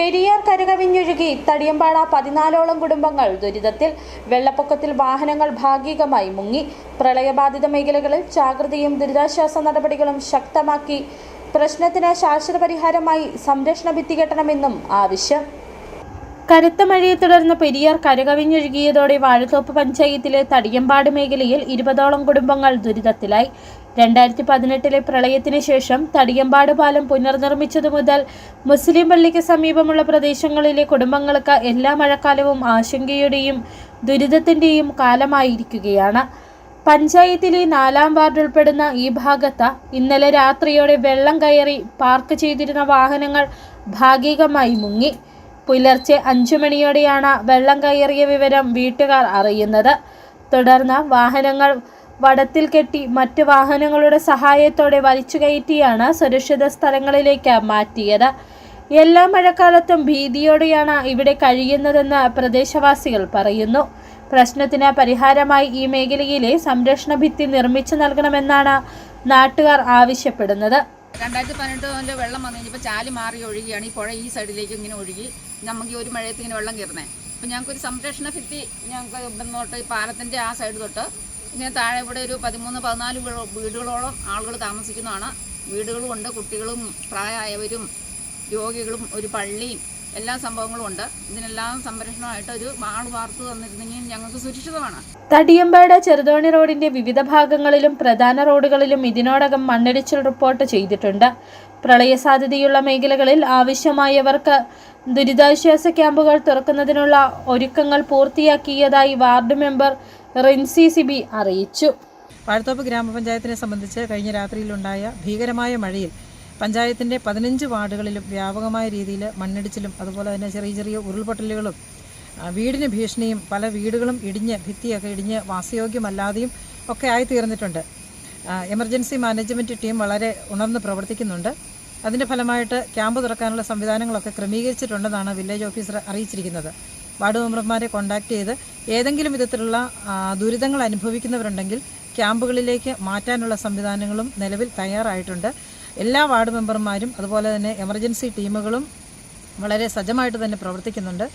പെരിയാർ കരകവിഞ്ഞൊഴുകി തടിയമ്പാട 14ഓളം കുടുംബങ്ങൾ ദുരിതത്തിൽ. വെള്ളപ്പൊക്കത്തിൽ വാഹനങ്ങൾ ഭാഗികമായി മുങ്ങി. പ്രളയബാധിത മേഖലകളിൽ ജാഗ്രതയും ദുരിതാശ്വാസ നടപടികളും ശക്തമാക്കി. പ്രശ്നത്തിന് ശാശ്വത പരിഹാരമായി സംരക്ഷണ ഭിത്തി കെട്ടണമെന്നും ആവശ്യം. കനത്ത മഴയെ തുടർന്ന് പെരിയാർ കരകവിഞ്ഞൊഴുകിയതോടെ വാഴത്തോപ്പ് പഞ്ചായത്തിലെ തടിയമ്പാട് മേഖലയിൽ 20ഓളം കുടുംബങ്ങൾ ദുരിതത്തിലായി. 2018 പ്രളയത്തിന് ശേഷം തടിയമ്പാട് പാലം പുനർനിർമ്മിച്ചതു മുതൽ മുസ്ലിം പള്ളിക്ക് സമീപമുള്ള പ്രദേശങ്ങളിലെ കുടുംബങ്ങൾക്ക് എല്ലാ മഴക്കാലവും ആശങ്കയുടെയും ദുരിതത്തിൻ്റെയും കാലമായിരിക്കുകയാണ്. പഞ്ചായത്തിലെ 4-ാം വാർഡ് ഉൾപ്പെടുന്ന ഈ ഭാഗത്ത് ഇന്നലെ രാത്രിയോടെ വെള്ളം കയറി പാർക്ക് ചെയ്തിരുന്ന വാഹനങ്ങൾ ഭാഗികമായി മുങ്ങി. പുലർച്ചെ 5 മണിയോടെയാണ് വെള്ളം കയറിയ വിവരം വീട്ടുകാർ അറിയുന്നത്. തുടർന്ന് വാഹനങ്ങൾ വടത്തിൽ കെട്ടി മറ്റ് വാഹനങ്ങളുടെ സഹായത്തോടെ വലിച്ചു കയറ്റിയാണ് സുരക്ഷിത സ്ഥലങ്ങളിലേക്ക് മാറ്റിയത്. എല്ലാ മഴക്കാലത്തും ഭീതിയോടെയാണ് ഇവിടെ കഴിയുന്നതെന്ന് പ്രദേശവാസികൾ പറയുന്നു. പ്രശ്നത്തിന് പരിഹാരമായി ഈ മേഖലയിലെ സംരക്ഷണ ഭിത്തി നിർമ്മിച്ചു നൽകണമെന്നാണ് നാട്ടുകാർ ആവശ്യപ്പെടുന്നത്. 2018 വെള്ളം വന്നു കഴിഞ്ഞപ്പോൾ ചാലി മാറി ഒഴുകിയാണ് ഈ പുഴ ഈ സൈഡിലേക്ക് ഇങ്ങനെ ഒഴുകി നമുക്ക് ഒരു മഴയത്ത് ഇങ്ങനെ വെള്ളം കയറുന്നത്. അപ്പോൾ ഞങ്ങൾക്കൊരു സംരക്ഷണ ഭിത്തി ഞങ്ങൾക്ക് ഇവിടെ തൊട്ട് ഈ പാലത്തിൻ്റെ ആ സൈഡ് തൊട്ട് ഇങ്ങനെ താഴെ ഇവിടെ ഒരു 13-14 വീടുകളോളം ആളുകൾ താമസിക്കുന്നതാണ്. വീടുകളുമുണ്ട്, കുട്ടികളും പ്രായമായവരും രോഗികളും ഒരു പള്ളിയും എല്ലാ സംഭവങ്ങളും ഉണ്ട്. ഇതിനെല്ലാം സംരക്ഷണമായിട്ട് ഒരു മാൾ വാർത്തു തന്നിരുന്നെങ്കിൽ ഞങ്ങൾക്ക് സുരക്ഷിതമാണ്. തടിയമ്പാട് ചെറുതോണി റോഡിന്റെ വിവിധ ഭാഗങ്ങളിലും പ്രധാന റോഡുകളിലും ഇതിനോടകം മണ്ണിടിച്ചിൽ റിപ്പോർട്ട് ചെയ്തിട്ടുണ്ട്. പ്രളയ സാധ്യതയുള്ള മേഖലകളിൽ ആവശ്യമായവർക്ക് ദുരിതാശ്വാസ ക്യാമ്പുകൾ തുറക്കുന്നതിനുള്ള ഒരുക്കങ്ങൾ പൂർത്തിയാക്കിയതായി വാർഡ് മെമ്പർ റിൻസി സിബി അറിയിച്ചു. വാഴത്തോപ്പ് ഗ്രാമപഞ്ചായത്തിനെ സംബന്ധിച്ച് കഴിഞ്ഞ രാത്രിയിലുണ്ടായ ഭീകരമായ മഴയിൽ പഞ്ചായത്തിൻ്റെ 15 വാർഡുകളിലും വ്യാപകമായ രീതിയിൽ മണ്ണിടിച്ചിലും അതുപോലെ തന്നെ ചെറിയ ചെറിയ ഉരുൾപൊട്ടലുകളും വീടിന് ഭീഷണിയും പല വീടുകളും ഇടിഞ്ഞ് ഭിത്തിയൊക്കെ ഇടിഞ്ഞ് വാസയോഗ്യമല്ലാതെയും ഒക്കെ ആയിത്തീർന്നിട്ടുണ്ട്. എമർജൻസി മാനേജ്മെൻറ്റ് ടീം വളരെ ഉണർന്ന് പ്രവർത്തിക്കുന്നുണ്ട്. അതിൻ്റെ ഫലമായിട്ട് ക്യാമ്പ് തുറക്കാനുള്ള സംവിധാനങ്ങളൊക്കെ ക്രമീകരിച്ചിട്ടുണ്ടെന്നാണ് വില്ലേജ് ഓഫീസർ അറിയിച്ചിരിക്കുന്നത്. വാർഡ് മെമ്പർമാരെ കോൺടാക്ട് ചെയ്ത് ഏതെങ്കിലും വിധത്തിലുള്ള ദുരിതങ്ങൾ അനുഭവിക്കുന്നവരുണ്ടെങ്കിൽ ക്യാമ്പുകളിലേക്ക് മാറ്റാനുള്ള സംവിധാനങ്ങളും നിലവിൽ തയ്യാറായിട്ടുണ്ട്. എല്ലാ വാർഡ് മെമ്പർമാരും അതുപോലെ തന്നെ എമർജൻസി ടീമുകളും വളരെ സജ്ജമായിട്ട് തന്നെ പ്രവർത്തിക്കുന്നുണ്ട്.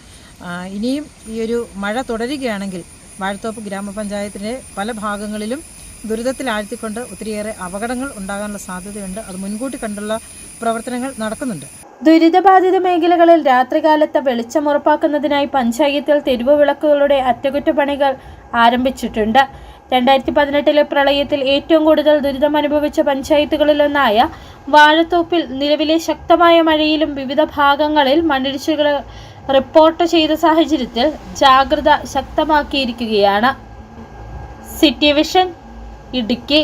ഇനിയും ഈ ഒരു മഴ തുടരുകയാണെങ്കിൽ വാഴത്തോപ്പ് ഗ്രാമപഞ്ചായത്തിൻ്റെ പല ഭാഗങ്ങളിലും ദുരിതത്തിലാഴ്ത്തിക്കൊണ്ട് ഒത്തിരിയേറെ അപകടങ്ങൾ ഉണ്ടാകാനുള്ള സാധ്യതയുണ്ട്. അത് മുൻകൂട്ടി കണ്ടുള്ള പ്രവർത്തനങ്ങൾ നടക്കുന്നുണ്ട്. ദുരിതബാധിത മേഖലകളിൽ രാത്രികാലത്ത് വെളിച്ചം ഉറപ്പാക്കുന്നതിനായി പഞ്ചായത്തിൽ തെരുവ് വിളക്കുകളുടെ അറ്റകുറ്റപ്പണികൾ ആരംഭിച്ചിട്ടുണ്ട്. 2018 പ്രളയത്തിൽ ഏറ്റവും കൂടുതൽ ദുരിതം അനുഭവിച്ച പഞ്ചായത്തുകളിലൊന്നായ വാഴത്തോപ്പിൽ നിലവിലെ ശക്തമായ മഴയിലും വിവിധ ഭാഗങ്ങളിൽ മണ്ണിടിച്ചിലുകൾ റിപ്പോർട്ട് ചെയ്ത സാഹചര്യത്തിൽ ജാഗ്രത ശക്തമാക്കിയിരിക്കുകയാണ്. City vision Idukki.